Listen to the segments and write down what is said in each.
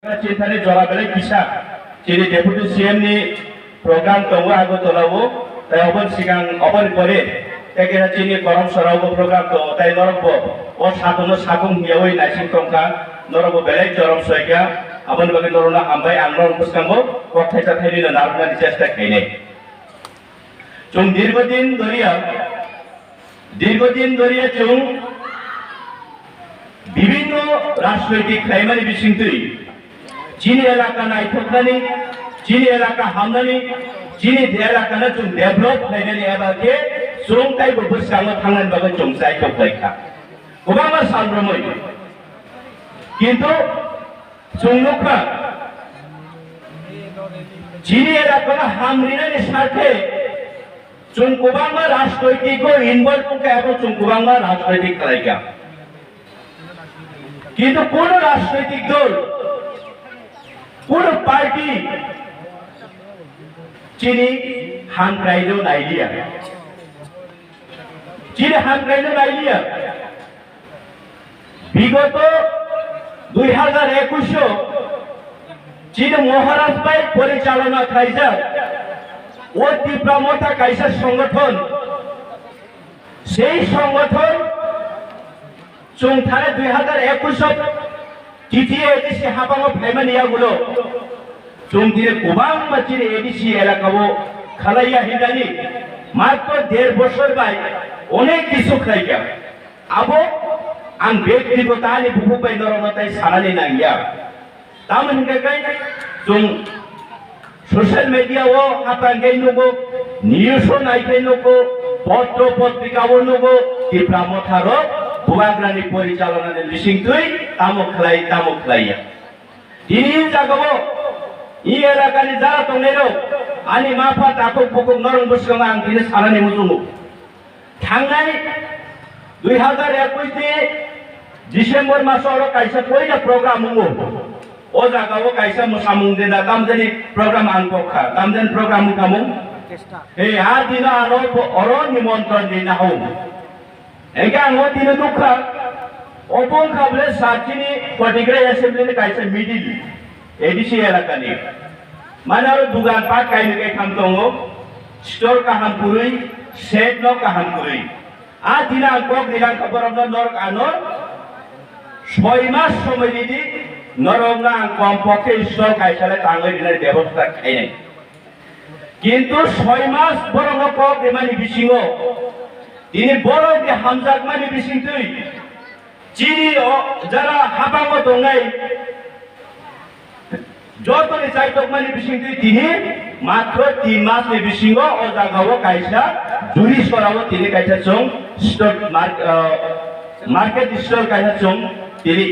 Cintane jora belai bisa. Jadi deputi CM ni program tunggu aku tolawo. Tapi open siang open kore. Tapi kira cini koram sarawo program tu. Tapi norok bo. O satu no sakung hiawi nasi tongka. Norok bo belai joram soega. Open bagi norona ambai angron puskambo. Kok theta theli na naruna dijasta kene. Cung dirgodin doria cung বিভিন্ন রাজনৈতিক primary বিশৃঙ্খলি চীন এলাকা নাই থকনানি চীন এলাকা হামনানি চীন এলাকা না जों डेभलप खायनानि एबाके सुरंथाइ बोरसांग थांनानै बागै जों जाय थकलायखा गोबां सानब्रमै किन्तु जों नुखा चीन एलाका हामरिनानि साथे जों गोबां राजनैतिक इनभल्व एबा जों गोबां राजनैतिक खालायखा কিন্তু কোন রাজনৈতিক দল কোন পার্টি চিনি হানক্রাইলো নাইলিয়া বিগত 2021 চীন মহারাজ বাই পরিচালনা খাইজা ও তীব্রমতা কাইসা সংগঠন সেই সংগঠন जों थाने 2021 TTA ADC हाबांगो फाइमानिया गुलो जों दिने गोबां मानसिनि ADC एलाकाबो खालाया हिंदानि मात्र 1.5 বছর बाय अनेक किसु खालाया आबो आं व्यक्तिगतानि बुबुबाय नरमताय सानानि नांगिया तामहिनगाय जों सोशल मीडिया ओ हाबांगाय नुगो निउस नायखाय नुगो पत्र पत्रिकाबो नुगो তীব্রমতাरो बुवाग्रानि परिचालनानि लिसिंथुइ तामुखलाया दिनै जागाबो इ एलाकानि जारा तंनायरो आनि माफा ताकुक बुकुक नरम बुसुं आं दिनै सानानि मुजुमु थांनाय 2021 नि डिसेम्बर मासाव कायसा पहिला प्रोग्राम मुङो ओ जागाबो कायसा मुसामुं देना कामजनि प्रोग्राम आं पखा कामजन प्रोग्राम मुखामु ए आ दिना अरो निमन्त्रण दिना हो एका आंगो दिनो दुखा ओपन खाबले साचिनि पर्टिकुलर असेंबली कायसे मिडिल एडीसी एलाकानि मानारो दुगान पाट कायनो के खाम दङो स्टोर काहाम पुरै सेट न काहाम पुरै आ दिना कक दिना खबरन नरक आनो 6 मास समयनि नरकना कमपक्षे स्टोर कायसाले तांगै दिना व्यवस्था खायनाय किन्तु 6 मास बरंग कक दिमानि बिसिङो ini borong di hamzat mani bisingtui ciri jara habango dongai joto ni caitok mani bisingtui tini matro 3 mas ni bisingo o jagawo kaisa juri sorawo tini kaisa chong stock market store kaisa chong tini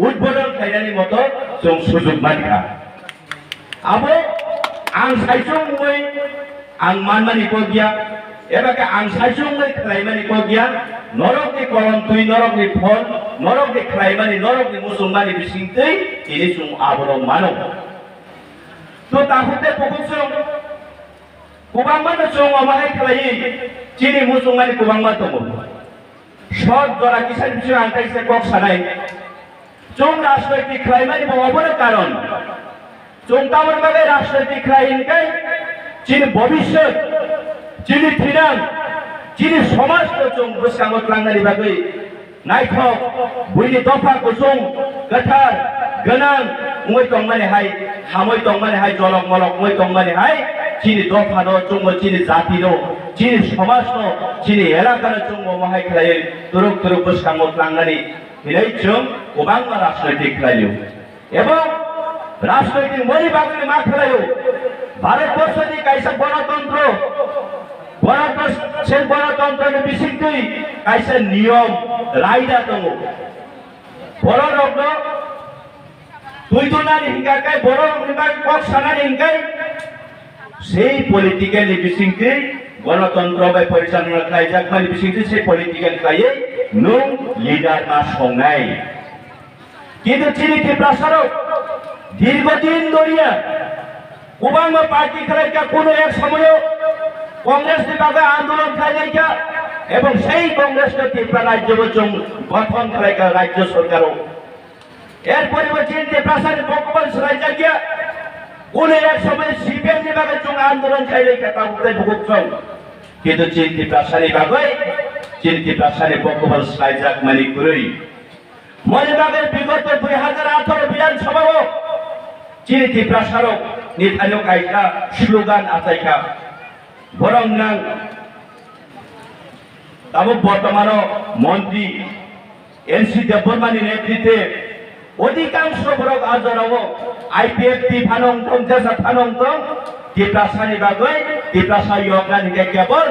udbodon khainani moto chong sujug manika abo ang saijong moi ang manmani ko dia एबाके आं साइसुंगै खलायमानि को गिया नरकनि कलम तुइ नरकनि फल नरकनि खलायमानि नरकनि मुसुमानि बिसिंतै इनि सुं आबरो मानो तो ताहुते पकुसुं कुबांमानो सुं अमाहाय खलायै चिनि मुसुमानि कुबांमा दङो सद जरा किसान बिसिं आंखायसे कक सानाय जों राजनैतिक खलायमानि बवाबोनो कारण जों तावन बागै राजनैतिक खलायिनकै चिनि भबिष्यत चीनी थिरां चीनी समाज को जों बुसांगो लांनानि बागै नायथक बुइनि दफा को जों गथार गनां मै तंमानि हाय हामै तंमानि हाय जलक मलक मै तंमानि हाय चीनी दफा नो जों चीनी जाति नो चीनी समाज नो चीनी एलाका नो जों माहाय खलायै तुरुक बुसांगो लांनानि हिनै जों गोबां राजनैतिक खलायो एबं राजनैतिक मरि बागै मा खलायो भारतवर्षनि कायसा गणतन्त्र बिसिंतुइ कायसा नियम रायदा दङो बररक दुइदनानि हिंगाकाय बररक निबाय कक सानानि हिंगाय सेई पलिटिकल बिसिंतुइ गणतन्त्र बाय परिचालना खायजाक मानि बिसिंतुइ सेई पलिटिकल खायै नुं लिडार मा संनाय किन्तु चिनि তীব্রাসারক দীর্ঘদিন ধরিয়া गोबां पार्टी खालायका कोनो एक समय कांग्रेस नि बागै आंदोलन खालायका एवं सेई कांग्रेस नि তীব্রা राज्य जों गठन खालायका राज्य सरकारो এর পরিবর্তে টিপ্রাসানি বকবল সরাইজা গিয়া কোন এক সময় সিপিএম বিভাগে চুং আন্দোলন চাইলে কথা উঠে ভুগছং কিন্তু টিপ্রাসানি বাগৈ টিপ্রাসানি বকবল সরাইজাক মানি করি মলিবাগের বিগত 2018 বিধানসভাও টিপ্রাসারক নিথানো কাইকা স্লোগান আচাইকা বরং নাং তাবো বর্তমান মন্ত্রী এনসি দেববর্মানি নেতৃত্বে অধিকাংশ বরক আজরাও আইপিএফটি ফানংতং জেসা ফানংতং টিপ্রাসানি বাগৈ টিপ্রাসাই অগ্রানিকে কেবল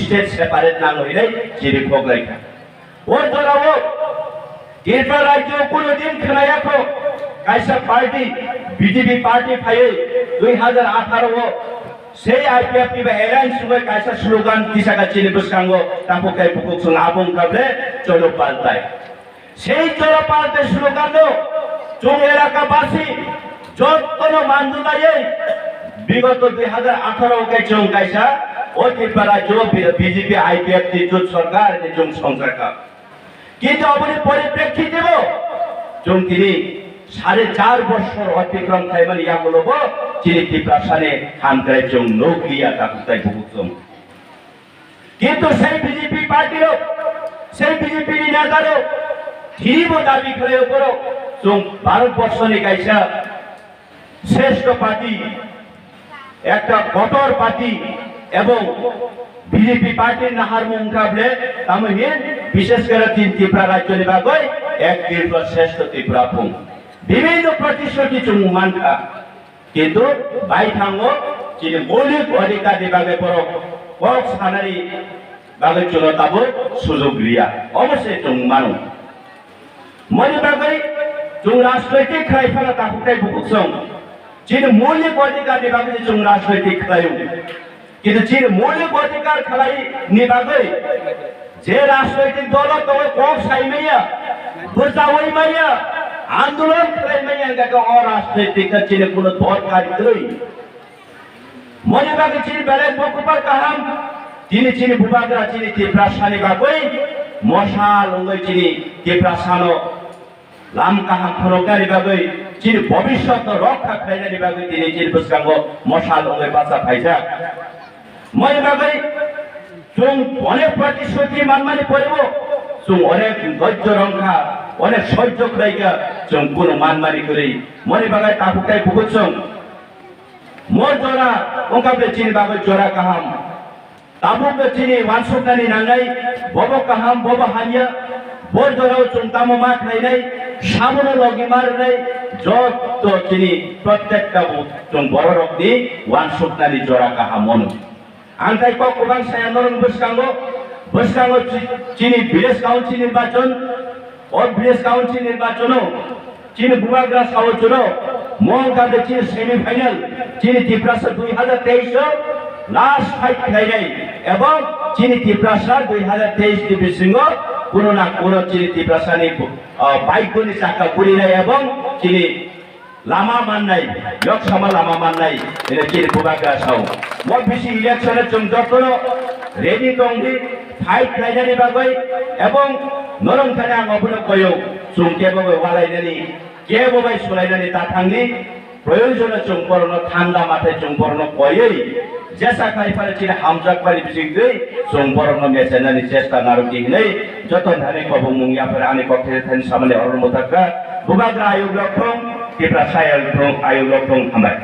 স্টেট সেপারেট না হইলে ফগলাইকা ওর জরাও ত্রিপুরা রাজ্য কোনদিন খেলায়াখো কাইসা পার্টি বিজেপি পার্টি ফাইয়ে 2018 সেই আইপিএফটি বা এলায়েন্স সুবে কাইসা স্লোগান দিশাকা চিনি বসকাঙ্গ তাপকাই পুকুক সং আবং কাবলে চলো পাল্টায় সেই চলো পাল্টায় স্লোগান চুং এলাকাবাসী যতন মানজুদায়ে বিগত 2018 কে চুং কাইসা ও ত্রিপুরা রাজ্য বিজেপি আইপিএফটি জোট সরকার চুং সংসরকার কিন্তু অবনি পরিপ্রেক্ষিতে চুং তিনি 4.5 বছর অতিক্রম খাইমান ইয়াগুলো চিনি টিপ্রাসানে হামকায় চুং নৌকিয়া তাকুতাই ভুগুচুং কিন্তু সেই বিজেপি পার্টিরও সেই বিজেপি নেতারও ধীব দাবি করে উপরও চুং ভারতবর্ষনি কাইসা শ্রেষ্ঠ পার্টি একটা কঠোর পার্টি এবং বিজেপি পার্টির নাহার মুকাবলে তামহিন বিশেষ করে ত্রিপুরা রাজ্য নিবাগৈ এক ত্রিপুরা শ্রেষ্ঠ ত্রিপুরা ফুং বিভিন্ন প্রতিশ্রুতি চুং মানখা কিন্তু বাইথাঙ্গ চিনি মৌলিক অধিকার বিভাগে পরক সানারি বাগৈ চুনো তাবো সুযোগ লিয়া অবশ্যই চুং মানু মনি বাগৈ চুং রাজনৈতিক খাইফানা তাকুতাই বুকুসং চিনি মৌলিক অধিকার বিভাগে চুং রাজনৈতিক খাইউ কিন্তু চিনি মৌলিক অধিকার খালাই নিবাগৈ যে রাজনৈতিক দল তবে কক সাইমাইয়া বুঝাওই মাইয়া আন্দোলন খাইমাইয়া গাকে অরাজনৈতিক চিনি কোনো দরকার কই মনিবাগে চিনি বেলে বকুপার কাহাম চিনি বুবাগরা চিনি টিপ্রাসানি বাগৈ মশাল লঙ্গৈ চিনি টিপ্রাসানো লাম কাহাম খরকারি বাগৈ চিনি ভবিষ্যৎ রক্ষা খাইনানি বাগৈ চিনি বসকাঙ্গ মশাল লঙ্গৈ বাসা ফাইজা মনিবাগে চুং অনেক প্রতিশ্রুতি মানমানি পড়ব চুং অনেক ধৈর্য রক্ষা অনেক সহ্য করাইকা চুং কোন মানমানি করে মনিবাগায় তাপুকাই ভুগুচুং মোর জোড়া ওকাবে চিনি বাগৈ জোড়া কাহাম তাবুকে চিনি ওয়ানসুকানি নাঙ্গাই বব কাহাম বব হানিয়া বোর জোড়াও চুং তামো মাঠ নাই সামনে লগি মার নাই যত চিনি প্রত্যেকটা চুং বড় রক্তি ওয়ানসুকানি জোড়া কাহাম মন আংকাই কবাং সায়ানরং বসকাঙ্গ চিনি ভিলেজ কাউন্সিল নির্বাচন ও ভিলেজ কাউন্সিল নির্বাচন চিনি বুবাগ্রা সাউচুন মহকাবে চিনি সেমিফাইনাল চিনি টিপ্রাসা 2023 লাস্ট ফাইট খাইনাই এবং চিনি টিপ্রাসা 2023 ডিভিশন কোনো না কোনো চিনি টিপ্রাসানি বাইকনি চাকা পুরি নাই এবং চিনি লামা মাননাই লোকসভা লামা মাননাই এটা চিনি বুবাগ্রা সাউ মই বেশি ইলেকশনের চুং যতন রেডি দংদি ফাইট খাইনানি বাগৈ এবং নরম খানে আং অবন কয়ো চুং কেববে ওয়ালাইনানি কেববে সুলাইনানি তা থাंगनि প্রয়োজনে চুং পরনো ঠান্ডা মাথায় চুং পরনো কয়ই জেসা খাইফারে চিনি হামজাকবারি বিজিগदै চুং পরনো মেসেনানি চেষ্টা নারকি নাই যতন ধানে কব মুংয়াফারে আনি কক্ষে থান সামনে অরমতাকা বুবাগ্রা আয়োগ লক্ষং ত্রিপুরা সায়ল আয়োগ লক্ষং হামাই